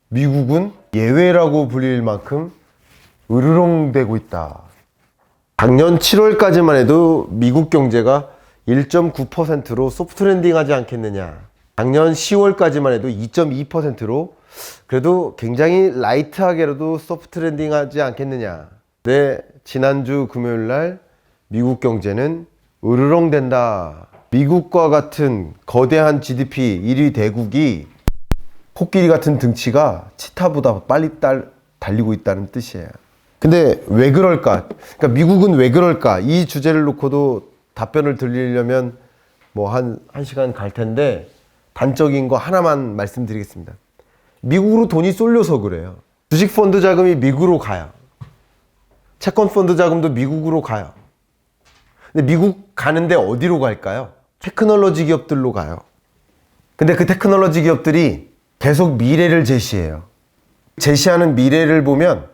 미국은 예외라고 불릴 만큼 으르렁대고 있다. 작년 7월까지만 해도 미국 경제가 1.9%로 소프트랜딩 하지 않겠느냐. 작년 10월까지만 해도 2.2%로 그래도 굉장히 라이트하게라도 소프트랜딩 하지 않겠느냐. 네, 지난주 금요일 날 미국 경제는 으르렁댄다. 미국과 같은 거대한 GDP 1위 대국이 코끼리 같은 등치가 치타보다 빨리 달리고 있다는 뜻이에요. 근데 왜 그럴까? 그러니까 미국은 왜 그럴까? 이 주제를 놓고도 답변을 드리려면 뭐 한 시간 갈 텐데 단적인 거 하나만 말씀드리겠습니다. 미국으로 돈이 쏠려서 그래요. 주식펀드 자금이 미국으로 가요. 채권펀드 자금도 미국으로 가요. 근데 미국 가는데 어디로 갈까요? 테크놀로지 기업들로 가요. 근데 그 테크놀로지 기업들이 계속 미래를 제시해요. 제시하는 미래를 보면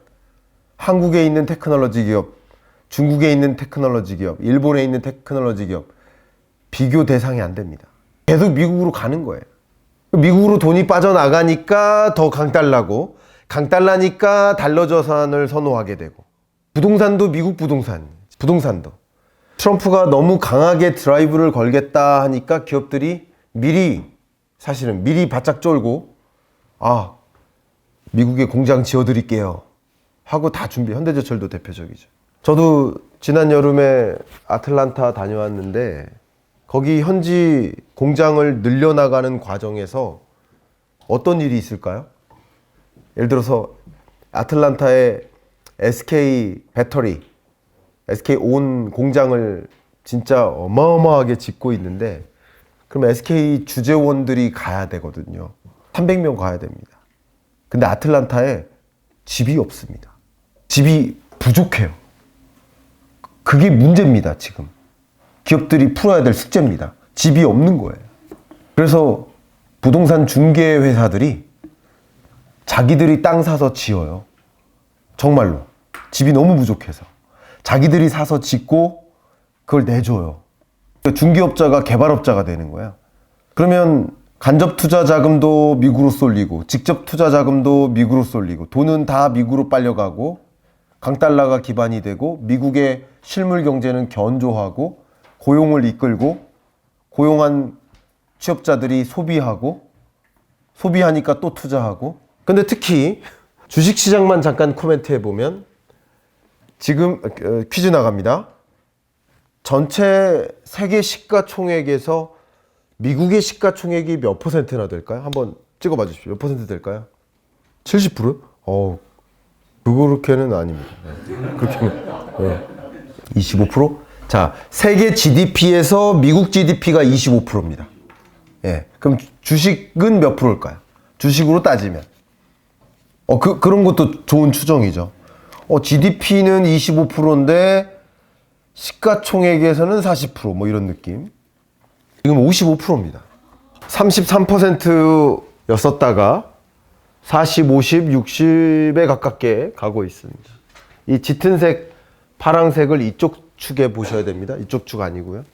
한국에 있는 테크놀로지 기업, 중국에 있는 테크놀로지 기업, 일본에 있는 테크놀로지 기업 비교 대상이 안 됩니다. 계속 미국으로 가는 거예요. 미국으로 돈이 빠져나가니까 더 강달러고, 강달러니까 달러 자산을 선호하게 되고, 부동산도 미국 부동산도 트럼프가 너무 강하게 드라이브를 걸겠다 하니까 기업들이 사실은 미리 바짝 쫄고, 미국에 공장 지어드릴게요 하고 다 준비. 현대제철도 대표적이죠. 저도 지난 여름에 아틀란타 다녀왔는데 거기 현지 공장을 늘려나가는 과정에서 어떤 일이 있을까요? 예를 들어서 아틀란타에 SK 배터리, SK 온 공장을 진짜 어마어마하게 짓고 있는데, 그럼 SK 주재원들이 가야 되거든요. 300명 가야 됩니다. 근데 아틀란타에 집이 없습니다. 집이 부족해요. 그게 문제입니다, 지금. 기업들이 풀어야 될 숙제입니다. 집이 없는 거예요. 그래서 부동산 중개 회사들이 자기들이 땅 사서 지어요. 정말로. 집이 너무 부족해서. 자기들이 사서 짓고 그걸 내줘요. 중개업자가 개발업자가 되는 거야. 그러면 간접 투자 자금도 미국으로 쏠리고, 직접 투자 자금도 미국으로 쏠리고, 돈은 다 미국으로 빨려가고, 강달러가 기반이 되고, 미국의 실물 경제는 견조하고, 고용을 이끌고, 고용한 취업자들이 소비하고, 소비하니까 또 투자하고. 근데 특히 주식시장만 잠깐 코멘트 해보면, 지금 퀴즈 나갑니다. 전체 세계 시가총액에서 미국의 시가총액이 몇 %나 될까요? 한번 찍어봐 주십시오. 몇 % 될까요? 70%? 그렇게는 아닙니다. 네. 그렇게는. 네. 25%? 자, 세계 GDP에서 미국 GDP가 25%입니다. 예. 그럼 주식은 몇 프로일까요? 주식으로 따지면. 그런 것도 좋은 추정이죠. GDP는 25%인데 시가총액에서는 40% 뭐 이런 느낌. 지금 55%입니다. 33%였었다가 40, 50, 60에 가깝게 가고 있습니다. 이 짙은 색, 파랑색을 이쪽 축에 보셔야 됩니다. 이쪽 축 아니고요.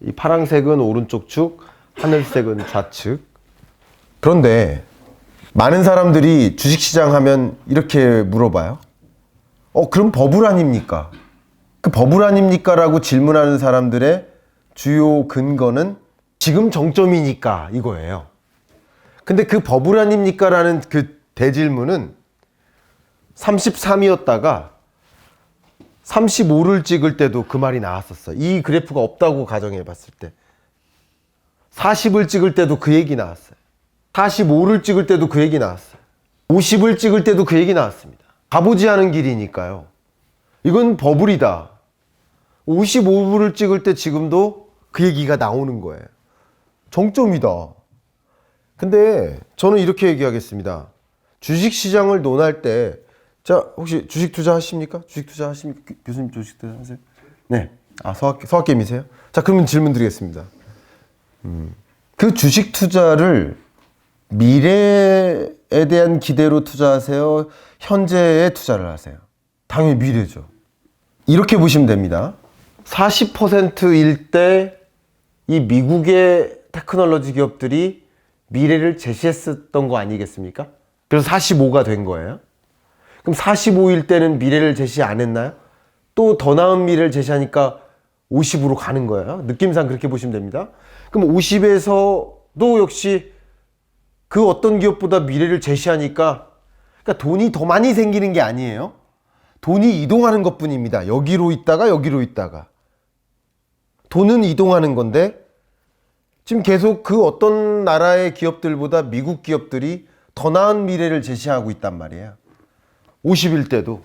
이 파랑색은 오른쪽 축, 하늘색은 좌측. 그런데 많은 사람들이 주식시장 하면 이렇게 물어봐요. 그럼 버블 아닙니까? 그 버블 아닙니까? 라고 질문하는 사람들의 주요 근거는 지금 정점이니까 이거예요. 근데 그 버블 아닙니까? 라는 그 대질문은 33이었다가 35를 찍을 때도 그 말이 나왔었어요. 이 그래프가 없다고 가정해 봤을 때. 40을 찍을 때도 그 얘기 나왔어요. 45를 찍을 때도 그 얘기 나왔어요. 50을 찍을 때도 그 얘기 나왔습니다. 가보지 않은 길이니까요. 이건 버블이다. 55불을 찍을 때 지금도 그 얘기가 나오는 거예요. 정점이다. 근데 저는 이렇게 얘기하겠습니다. 주식시장을 논할 때, 자, 혹시 주식 투자하십니까? 주식 투자하십니까? 교수님 주식 투자하세요? 네. 서학개미세요? 자, 그러면 질문 드리겠습니다. 그 주식 투자를 미래에 대한 기대로 투자하세요? 현재에 투자를 하세요? 당연히 미래죠. 이렇게 보시면 됩니다. 40%일 때 이 미국의 테크놀로지 기업들이 미래를 제시했었던 거 아니겠습니까? 그래서 45가 된 거예요. 그럼 45일 때는 미래를 제시 안 했나요? 또 더 나은 미래를 제시하니까 50으로 가는 거예요. 느낌상 그렇게 보시면 됩니다. 그럼 50에서도 역시 그 어떤 기업보다 미래를 제시하니까, 그러니까 돈이 더 많이 생기는 게 아니에요. 돈이 이동하는 것 뿐입니다. 여기로 있다가 여기로 있다가. 돈은 이동하는 건데 지금 계속 그 어떤 나라의 기업들보다 미국 기업들이 더 나은 미래를 제시하고 있단 말이에요. 50일 때도.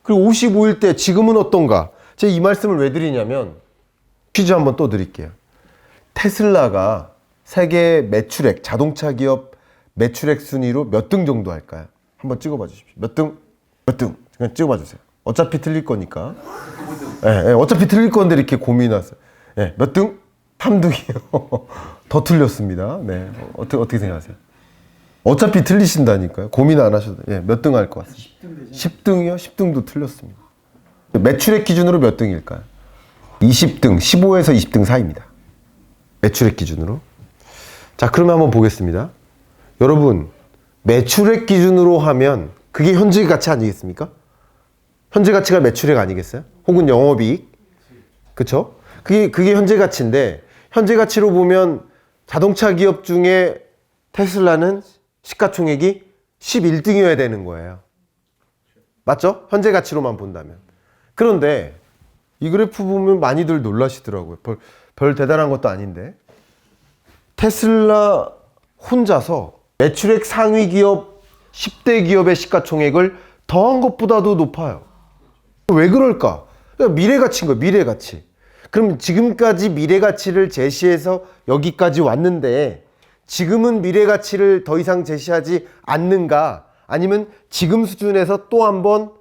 그리고 55일 때 지금은 어떤가? 제가 이 말씀을 왜 드리냐면 퀴즈 한번 또 드릴게요. 테슬라가 세계 매출액, 자동차 기업 매출액 순위로 몇 등 정도 할까요? 한번 찍어봐 주십시오. 몇 등? 몇 등? 그냥 찍어봐 주세요. 어차피 틀릴 거니까. 네, 어차피 틀릴 건데 이렇게 고민하세요. 네, 몇 등? 3등이요. 더 틀렸습니다. 네, 어떻게 생각하세요? 어차피 틀리신다니까요. 고민 안 하셔도. 예, 몇 등 할 것 같습니다. 10등이요? 10등도 틀렸습니다. 매출액 기준으로 몇 등일까요? 20등, 15에서 20등 사이입니다. 매출액 기준으로. 자, 그러면 한번 보겠습니다. 여러분, 매출액 기준으로 하면 그게 현재 가치 아니겠습니까? 현재 가치가 매출액 아니겠어요? 혹은 영업이익. 그쵸? 그게 현재 가치인데, 현재 가치로 보면 자동차 기업 중에 테슬라는 시가총액이 11등이어야 되는 거예요. 맞죠? 현재 가치로만 본다면. 그런데 이 그래프 보면 많이들 놀라시더라고요. 별 대단한 것도 아닌데. 테슬라 혼자서 매출액 상위 기업 10대 기업의 시가총액을 더한 것보다도 높아요. 왜 그럴까? 그러니까 미래가치인 거예요. 미래가치. 그럼 지금까지 미래가치를 제시해서 여기까지 왔는데 지금은 미래가치를 더 이상 제시하지 않는가? 아니면 지금 수준에서 또 한 번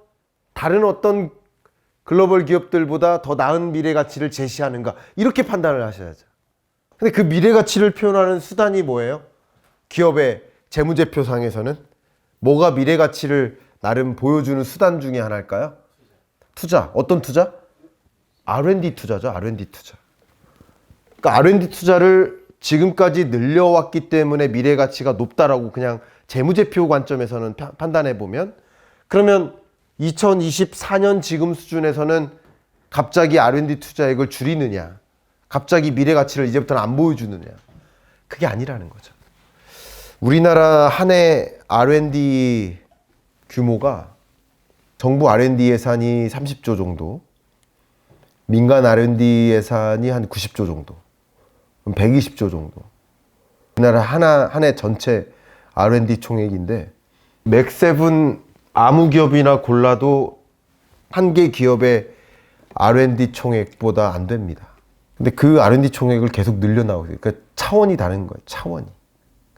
다른 어떤 글로벌 기업들보다 더 나은 미래가치를 제시하는가? 이렇게 판단을 하셔야죠. 근데 그 미래가치를 표현하는 수단이 뭐예요? 기업의 재무제표상에서는 뭐가 미래가치를 나름 보여주는 수단 중에 하나일까요? 투자. 어떤 투자? R&D 투자죠. R&D 투자. 그러니까 R&D 투자를 지금까지 늘려왔기 때문에 미래가치가 높다라고 그냥 재무제표 관점에서는 판단해 보면, 그러면 2024년 지금 수준에서는 갑자기 R&D 투자액을 줄이느냐, 갑자기 미래가치를 이제부터는 안 보여주느냐, 그게 아니라는 거죠. 우리나라 한 해 R&D 규모가 정부 R&D 예산이 30조 정도, 민간 R&D 예산이 한 90조 정도, 120조 정도. 우리나라 한 해 전체 R&D 총액인데, 맥세븐 아무 기업이나 골라도 한 개 기업의 R&D 총액보다 안 됩니다. 근데 그 R&D 총액을 계속 늘려나오고 있어요. 그러니까 차원이 다른 거예요. 차원이.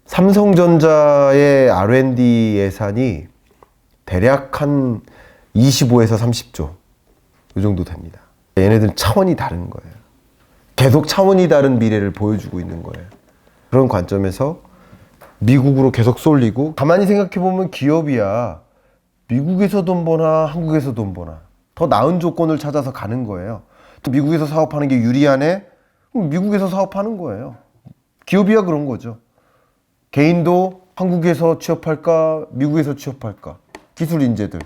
삼성전자의 R&D 예산이 대략 한 25에서 30조 이 정도 됩니다. 얘네들은 차원이 다른 거예요. 계속 차원이 다른 미래를 보여주고 있는 거예요. 그런 관점에서 미국으로 계속 쏠리고, 가만히 생각해보면 기업이야 미국에서 돈 버나 한국에서 돈 버나 더 나은 조건을 찾아서 가는 거예요. 또 미국에서 사업하는 게 유리하네? 그럼 미국에서 사업하는 거예요. 기업이야 그런 거죠. 개인도 한국에서 취업할까 미국에서 취업할까, 기술 인재들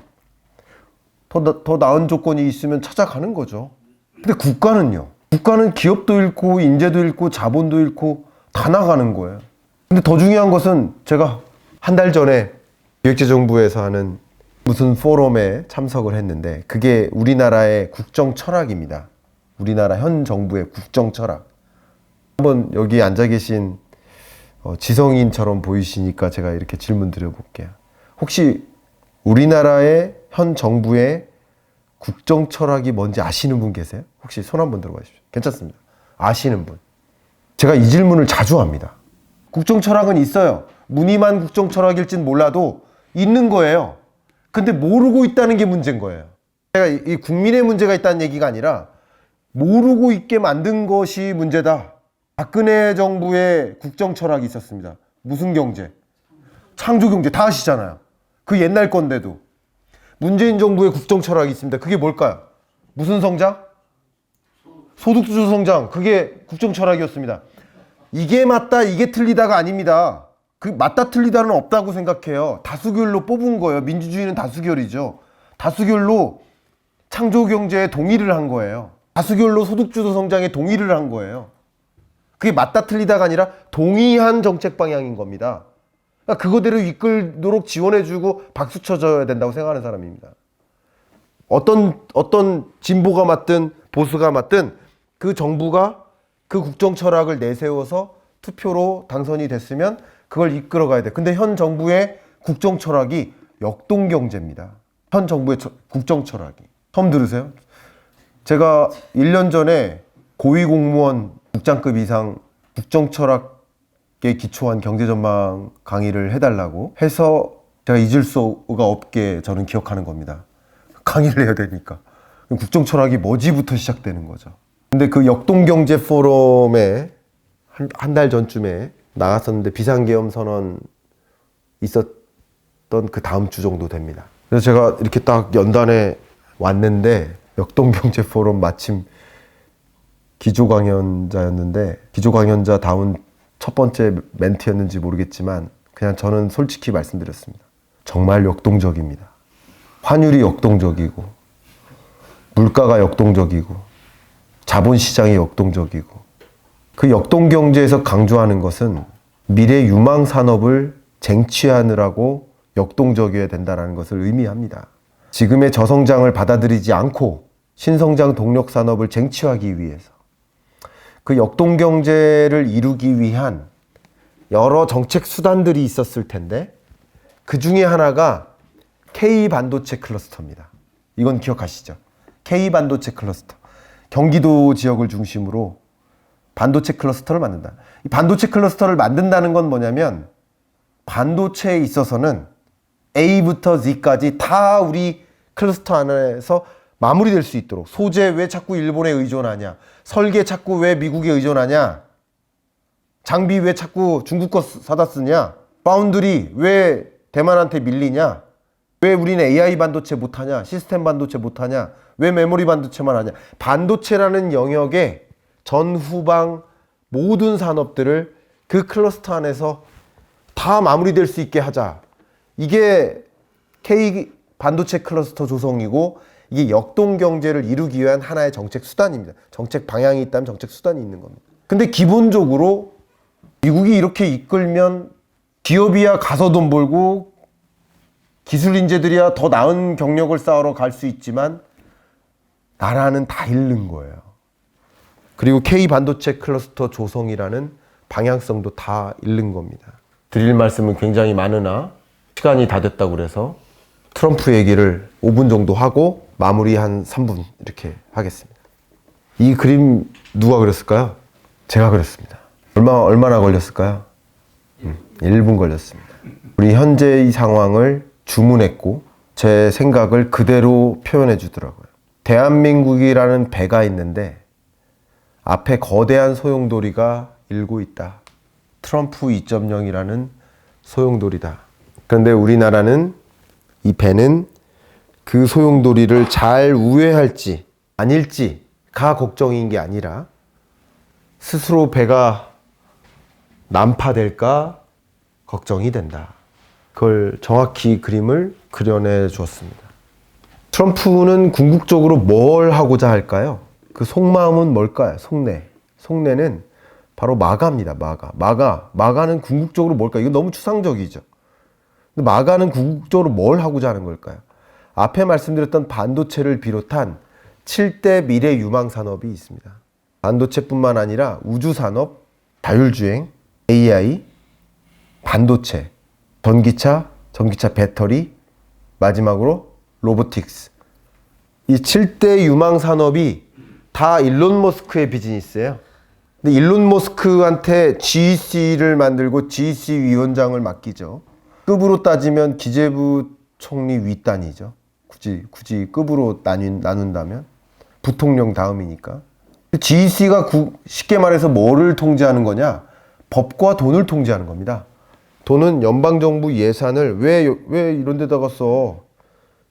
더 나은 조건이 있으면 찾아가는 거죠. 근데 국가는요, 국가는 기업도 잃고 인재도 잃고 자본도 잃고 다 나가는 거예요. 근데 더 중요한 것은, 제가 한 달 전에 기획재정부에서 하는 무슨 포럼에 참석을 했는데, 그게 우리나라의 국정 철학입니다. 우리나라 현 정부의 국정 철학. 한번 여기 앉아 계신 지성인처럼 보이시니까 제가 이렇게 질문 드려볼게요. 혹시 우리나라의 현 정부의 국정 철학이 뭔지 아시는 분 계세요? 혹시 손 한번 들어봐 주십시오. 괜찮습니다. 아시는 분. 제가 이 질문을 자주 합니다. 국정 철학은 있어요. 무늬만 국정 철학일진 몰라도 있는 거예요. 근데 모르고 있다는 게 문제인 거예요. 제가 이 국민의 문제가 있다는 얘기가 아니라 모르고 있게 만든 것이 문제다. 박근혜 정부의 국정 철학이 있었습니다. 무슨 경제? 창조 경제. 다 아시잖아요. 그 옛날 건데도. 문재인 정부의 국정 철학이 있습니다. 그게 뭘까요? 무슨 성장? 소득주도 성장. 그게 국정 철학이었습니다. 이게 맞다, 이게 틀리다가 아닙니다. 그 맞다 틀리다는 없다고 생각해요. 다수결로 뽑은 거예요. 민주주의는 다수결이죠. 다수결로 창조 경제에 동의를 한 거예요. 다수결로 소득주도 성장에 동의를 한 거예요. 그게 맞다 틀리다가 아니라 동의한 정책 방향인 겁니다. 그러니까 그거대로 이끌도록 지원해주고 박수 쳐줘야 된다고 생각하는 사람입니다. 어떤 진보가 맞든 보수가 맞든 그 정부가 그 국정 철학을 내세워서 투표로 당선이 됐으면 그걸 이끌어가야 돼. 근데 현 정부의 국정 철학이 역동 경제입니다. 현 정부의 국정 철학이. 처음 들으세요? 제가 1년 전에 고위공무원 국장급 이상 국정 철학에 기초한 경제 전망 강의를 해달라고 해서 제가 잊을 수가 없게 저는 기억하는 겁니다. 강의를 해야 되니까. 국정 철학이 뭐지부터 시작되는 거죠. 근데 그 역동경제 포럼에 한 달 전쯤에 나갔었는데, 비상계엄 선언 있었던 그 다음 주 정도 됩니다. 그래서 제가 이렇게 딱 연단에 왔는데 역동경제포럼 마침 기조강연자였는데 기조강연자다운 첫 번째 멘트였는지 모르겠지만 그냥 저는 솔직히 말씀드렸습니다. 정말 역동적입니다. 환율이 역동적이고 물가가 역동적이고 자본시장이 역동적이고 그 역동경제에서 강조하는 것은 미래 유망 산업을 쟁취하느라고 역동적이어야 된다는 것을 의미합니다. 지금의 저성장을 받아들이지 않고 신성장 동력 산업을 쟁취하기 위해서 그 역동경제를 이루기 위한 여러 정책 수단들이 있었을 텐데 그 중에 하나가 K반도체 클러스터입니다. 이건 기억하시죠? K반도체 클러스터. 경기도 지역을 중심으로 반도체 클러스터를 만든다. 이 반도체 클러스터를 만든다는 건 뭐냐면 반도체에 있어서는 A부터 Z까지 다 우리 클러스터 안에서 마무리될 수 있도록 소재 왜 자꾸 일본에 의존하냐, 설계 자꾸 왜 미국에 의존하냐, 장비 왜 자꾸 중국 거 사다 쓰냐, 파운드리 왜 대만한테 밀리냐, 왜 우리는 AI 반도체 못하냐, 시스템 반도체 못하냐, 왜 메모리 반도체만 하냐. 반도체라는 영역의 전후방 모든 산업들을 그 클러스터 안에서 다 마무리될 수 있게 하자. 이게 K 반도체 클러스터 조성이고 이게 역동경제를 이루기 위한 하나의 정책 수단입니다. 정책 방향이 있다면 정책 수단이 있는 겁니다. 근데 기본적으로 미국이 이렇게 이끌면 기업이야 가서 돈 벌고 기술 인재들이야 더 나은 경력을 쌓으러 갈 수 있지만 나라는 다 잃는 거예요. 그리고 K 반도체 클러스터 조성이라는 방향성도 다 잃는 겁니다. 드릴 말씀은 굉장히 많으나 시간이 다 됐다고 그래서 트럼프 얘기를 5분 정도 하고 마무리 한 3분 이렇게 하겠습니다. 이 그림 누가 그렸을까요? 제가 그렸습니다. 얼마나 걸렸을까요? 1분 걸렸습니다. 우리 현재의 상황을 주문했고 제 생각을 그대로 표현해 주더라고요. 대한민국이라는 배가 있는데 앞에 거대한 소용돌이가 일고 있다. 트럼프 2.0이라는 소용돌이다. 그런데 우리나라는 이 배는 그 소용돌이를 잘 우회할지 아닐지가 걱정인 게 아니라 스스로 배가 난파될까 걱정이 된다. 그걸 정확히 그림을 그려내 주었습니다. 트럼프는 궁극적으로 뭘 하고자 할까요? 그 속마음은 뭘까요? 속내는 바로 마가입니다. 마가는 궁극적으로 뭘까요? 이거 너무 추상적이죠. 근데 마가는 궁극적으로 뭘 하고자 하는 걸까요? 앞에 말씀드렸던 반도체를 비롯한 7대 미래 유망 산업이 있습니다. 반도체뿐만 아니라 우주산업, 자율주행, AI, 반도체, 전기차 배터리, 마지막으로 로보틱스. 이 7대 유망 산업이 다 일론 머스크의 비즈니스예요. 근데 일론 머스크한테 GEC를 만들고 GEC 위원장을 맡기죠. 급으로 따지면 기재부 총리 윗단이죠. 굳이 급으로 나눈다면 부통령 다음이니까. GEC가 쉽게 말해서 뭐를 통제하는 거냐? 법과 돈을 통제하는 겁니다. 돈은 연방정부 예산을 왜 이런 데다가 써?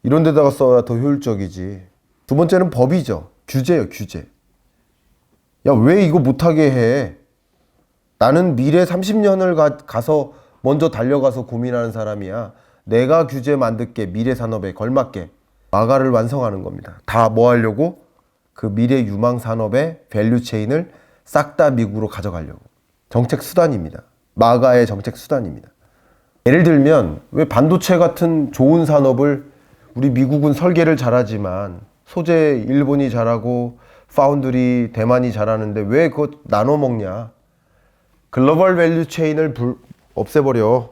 이런 데다가 써야 더 효율적이지. 두 번째는 법이죠. 규제예요, 규제. 야, 왜 이거 못하게 해? 나는 미래 30년을 가서 먼저 달려가서 고민하는 사람이야. 내가 규제 만들게, 미래 산업에 걸맞게. 마가를 완성하는 겁니다. 다 뭐 하려고? 그 미래 유망 산업의 밸류 체인을 싹 다 미국으로 가져가려고. 정책 수단입니다. 마가의 정책 수단입니다. 예를 들면 왜 반도체 같은 좋은 산업을 우리 미국은 설계를 잘하지만 소재 일본이 잘하고 파운드리 대만이 잘하는데 왜 그거 나눠 먹냐? 글로벌 밸류 체인을 없애버려.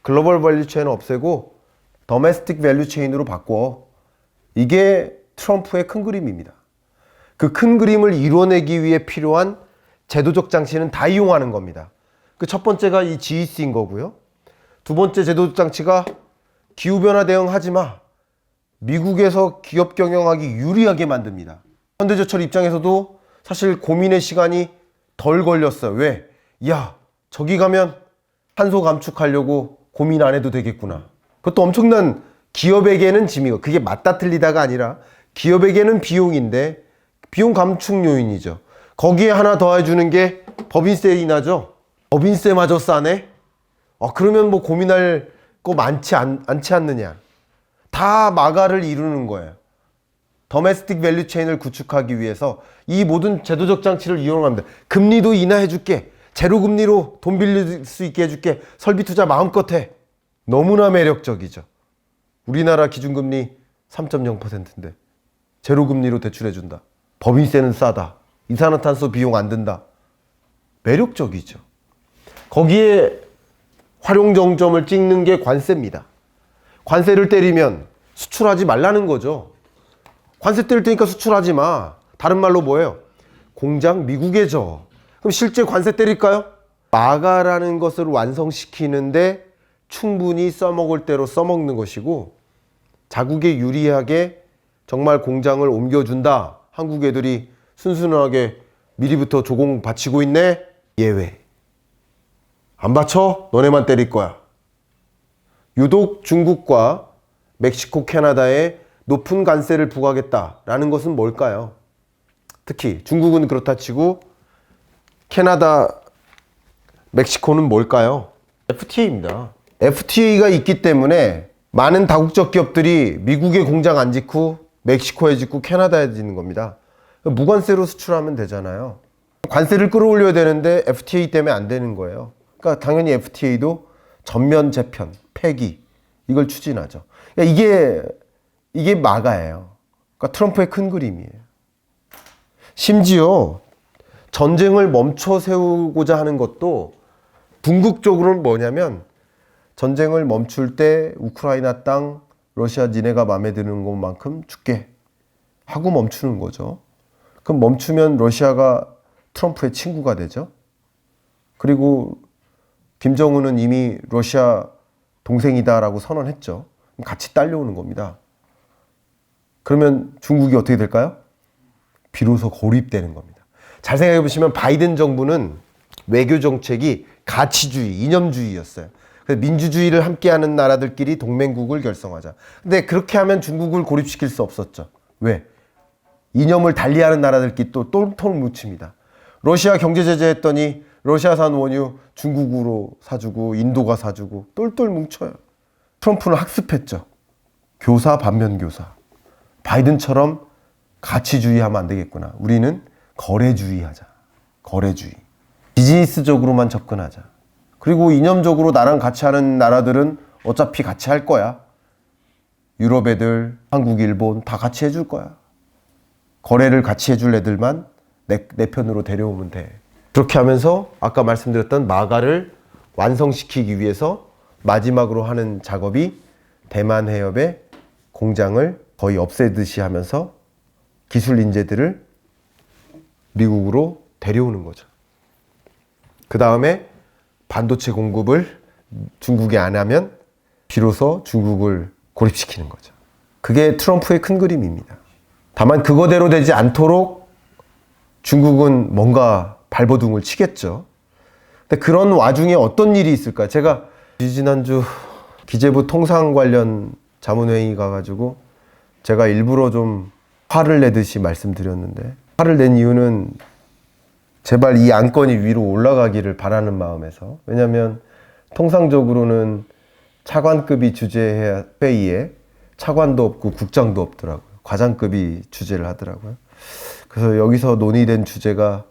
글로벌 밸류 체인을 없애고 더메스틱 밸류 체인으로 바꿔. 이게 트럼프의 큰 그림입니다. 그 큰 그림을 이뤄내기 위해 필요한 제도적 장치는 다 이용하는 겁니다. 그 첫 번째가 이 GEC인 거고요. 두 번째 제도적 장치가 기후변화 대응하지 마. 미국에서 기업 경영하기 유리하게 만듭니다. 현대제철 입장에서도 사실 고민의 시간이 덜 걸렸어요. 왜? 야, 저기 가면 탄소 감축하려고 고민 안 해도 되겠구나. 그것도 엄청난 기업에게는 짐이고, 그게 맞다 틀리다가 아니라 기업에게는 비용인데 비용 감축 요인이죠. 거기에 하나 더 해주는 게 법인세 인하죠. 법인세마저 싸네? 그러면 뭐 고민할 거 않지 않느냐. 다 마가를 이루는 거예요. 더메스틱 밸류 체인을 구축하기 위해서 이 모든 제도적 장치를 이용합니다. 금리도 인하해줄게. 제로금리로 돈 빌릴 수 있게 해줄게. 설비 투자 마음껏 해. 너무나 매력적이죠. 우리나라 기준금리 3.0%인데 제로금리로 대출해준다. 법인세는 싸다. 이산화탄소 비용 안 든다. 매력적이죠. 거기에 활용정점을 찍는 게 관세입니다. 관세를 때리면 수출하지 말라는 거죠. 관세 때릴 테니까 수출하지 마. 다른 말로 뭐예요? 공장 미국에 줘. 그럼 실제 관세 때릴까요? 마가라는 것을 완성시키는데 충분히 써먹을 대로 써먹는 것이고, 자국에 유리하게 정말 공장을 옮겨준다. 한국 애들이 순순하게 미리부터 조공 바치고 있네? 예외. 안 바쳐? 너네만 때릴 거야. 유독 중국과 멕시코, 캐나다에 높은 관세를 부과하겠다라는 것은 뭘까요? 특히 중국은 그렇다 치고 캐나다, 멕시코는 뭘까요? FTA입니다. FTA가 있기 때문에 많은 다국적 기업들이 미국에 공장 안 짓고 멕시코에 짓고 캐나다에 짓는 겁니다. 무관세로 수출하면 되잖아요. 관세를 끌어올려야 되는데 FTA 때문에 안 되는 거예요. 그러니까 당연히 FTA도 전면 재편, 폐기 이걸 추진하죠. 그러니까 이게 마가예요. 그러니까 트럼프의 큰 그림이에요. 심지어 전쟁을 멈춰 세우고자 하는 것도 궁극적으로는 뭐냐면, 전쟁을 멈출 때 우크라이나 땅 러시아 니네가 마음에 드는 것만큼 줄게 하고 멈추는 거죠. 그럼 멈추면 러시아가 트럼프의 친구가 되죠. 그리고 김정은은 이미 러시아 동생이다라고 선언했죠. 같이 딸려오는 겁니다. 그러면 중국이 어떻게 될까요? 비로소 고립되는 겁니다. 잘 생각해 보시면 바이든 정부는 외교 정책이 가치주의, 이념주의였어요. 그래서 민주주의를 함께하는 나라들끼리 동맹국을 결성하자. 근데 그렇게 하면 중국을 고립시킬 수 없었죠. 왜? 이념을 달리하는 나라들끼리 또 똘똘 뭉칩니다. 러시아 경제 제재했더니 러시아산 원유 중국으로 사주고 인도가 사주고 똘똘 뭉쳐요. 트럼프는 학습했죠. 교사 반면 교사. 바이든처럼 가치주의하면 안 되겠구나. 우리는 거래주의 하자. 거래주의. 비즈니스적으로만 접근하자. 그리고 이념적으로 나랑 같이 하는 나라들은 어차피 같이 할 거야. 유럽 애들, 한국, 일본 다 같이 해줄 거야. 거래를 같이 해줄 애들만 내 편으로 데려오면 돼. 그렇게 하면서 아까 말씀드렸던 마가를 완성시키기 위해서 마지막으로 하는 작업이 대만 해협의 공장을 거의 없애듯이 하면서 기술 인재들을 미국으로 데려오는 거죠. 그 다음에 반도체 공급을 중국이 안 하면 비로소 중국을 고립시키는 거죠. 그게 트럼프의 큰 그림입니다. 다만 그거대로 되지 않도록 중국은 뭔가 발버둥을 치겠죠. 근데 그런 와중에 어떤 일이 있을까? 제가 지난주 기재부 통상 관련 자문회의 가가지고 제가 일부러 좀 화를 내듯이 말씀드렸는데, 화를 낸 이유는 제발 이 안건이 위로 올라가기를 바라는 마음에서. 왜냐하면 통상적으로는 차관급이 주재해야 회의에 차관도 없고 국장도 없더라고요. 과장급이 주재를 하더라고요. 그래서 여기서 논의된 주제가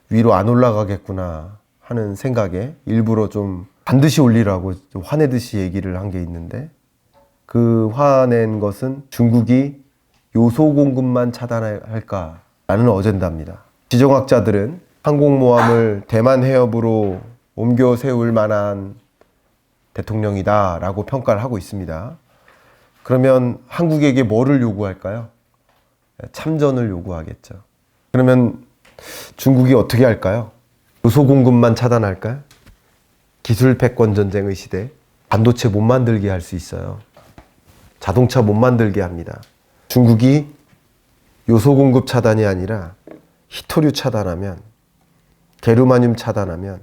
위로 안 올라가겠구나 하는 생각에 일부러 좀 반드시 올리라고 좀 화내듯이 얘기를 한 게 있는데, 그 화낸 것은 중국이 요소 공급만 차단할까라는 어젠다입니다. 지정학자들은 항공모함을 대만 해협으로 옮겨 세울 만한 대통령이다 라고 평가를 하고 있습니다. 그러면 한국에게 뭐를 요구할까요? 참전을 요구하겠죠. 그러면 중국이 어떻게 할까요? 요소 공급만 차단할까요? 기술 패권 전쟁의 시대, 반도체 못 만들게 할 수 있어요. 자동차 못 만들게 합니다. 중국이 요소 공급 차단이 아니라 히토류 차단하면, 게르마늄 차단하면,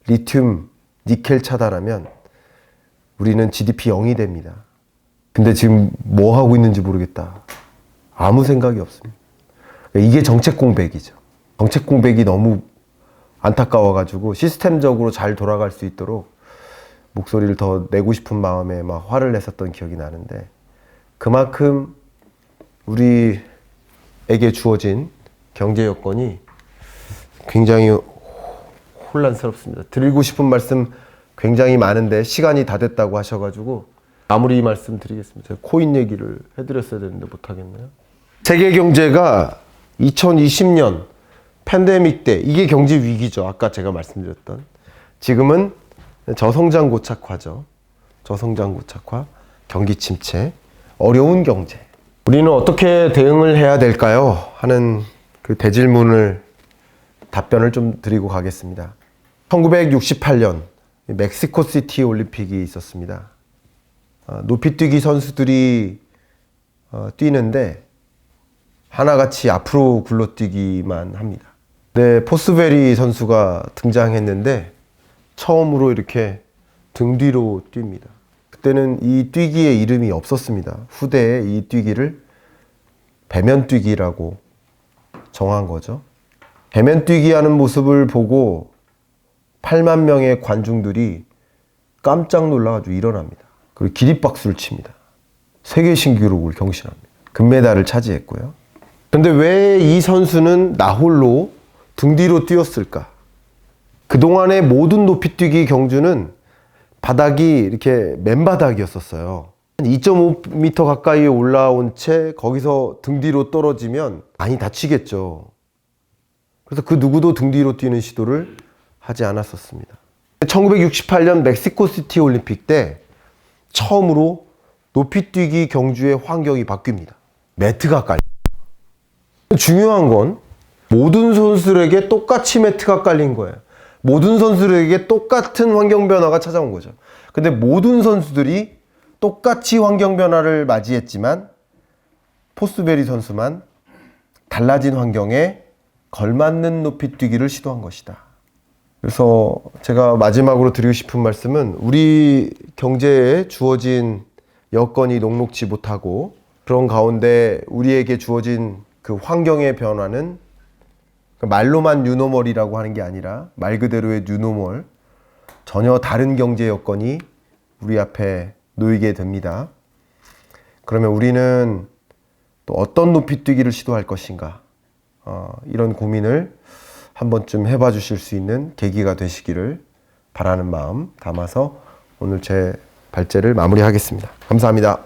리튬, 니켈 차단하면 우리는 GDP 0이 됩니다. 근데 지금 뭐 하고 있는지 모르겠다. 아무 생각이 없습니다. 이게 정책 공백이죠. 정책 공백이 너무 안타까워가지고 시스템적으로 잘 돌아갈 수 있도록 목소리를 더 내고 싶은 마음에 막 화를 냈었던 기억이 나는데, 그만큼 우리에게 주어진 경제 여건이 굉장히 혼란스럽습니다. 드리고 싶은 말씀 굉장히 많은데 시간이 다 됐다고 하셔가지고 마무리 말씀 드리겠습니다. 제가 코인 얘기를 해드렸어야 되는데 못하겠네요. 세계 경제가 2020년 팬데믹 때 이게 경제 위기죠. 아까 제가 말씀드렸던. 지금은 저성장 고착화죠. 저성장 고착화, 경기 침체, 어려운 경제. 우리는 어떻게 대응을 해야 될까요? 하는 그 대질문을 답변을 좀 드리고 가겠습니다. 1968년 멕시코시티 올림픽이 있었습니다. 높이뛰기 선수들이 뛰는데 하나같이 앞으로 굴러뛰기만 합니다. 네, 포스베리 선수가 등장했는데 처음으로 이렇게 등 뒤로 뜁니다. 그때는 이 뛰기의 이름이 없었습니다. 후대에 이 뛰기를 배면뛰기라고 정한 거죠. 배면뛰기 하는 모습을 보고 8만 명의 관중들이 깜짝 놀라가지고 일어납니다. 그리고 기립박수를 칩니다. 세계 신기록을 경신합니다. 금메달을 차지했고요. 그런데 왜 이 선수는 나홀로 등 뒤로 뛰었을까? 그동안의 모든 높이뛰기 경주는 바닥이 이렇게 맨바닥이었었어요. 2.5m 가까이 올라온 채 거기서 등 뒤로 떨어지면 많이 다치겠죠. 그래서 그 누구도 등 뒤로 뛰는 시도를 하지 않았었습니다. 1968년 멕시코시티 올림픽 때 처음으로 높이뛰기 경주의 환경이 바뀝니다. 매트가 깔려. 중요한 건 모든 선수들에게 똑같이 매트가 깔린 거예요. 모든 선수들에게 똑같은 환경 변화가 찾아온 거죠. 근데 모든 선수들이 똑같이 환경 변화를 맞이했지만 포스베리 선수만 달라진 환경에 걸맞는 높이뛰기를 시도한 것이다. 그래서 제가 마지막으로 드리고 싶은 말씀은 우리 경제에 주어진 여건이 녹록지 못하고 그런 가운데 우리에게 주어진 그 환경의 변화는 말로만 뉴노멀이라고 하는 게 아니라 말 그대로의 뉴노멀, 전혀 다른 경제 여건이 우리 앞에 놓이게 됩니다. 그러면 우리는 또 어떤 높이뛰기를 시도할 것인가, 이런 고민을 한 번쯤 해봐 주실 수 있는 계기가 되시기를 바라는 마음 담아서 오늘 제 발제를 마무리하겠습니다. 감사합니다.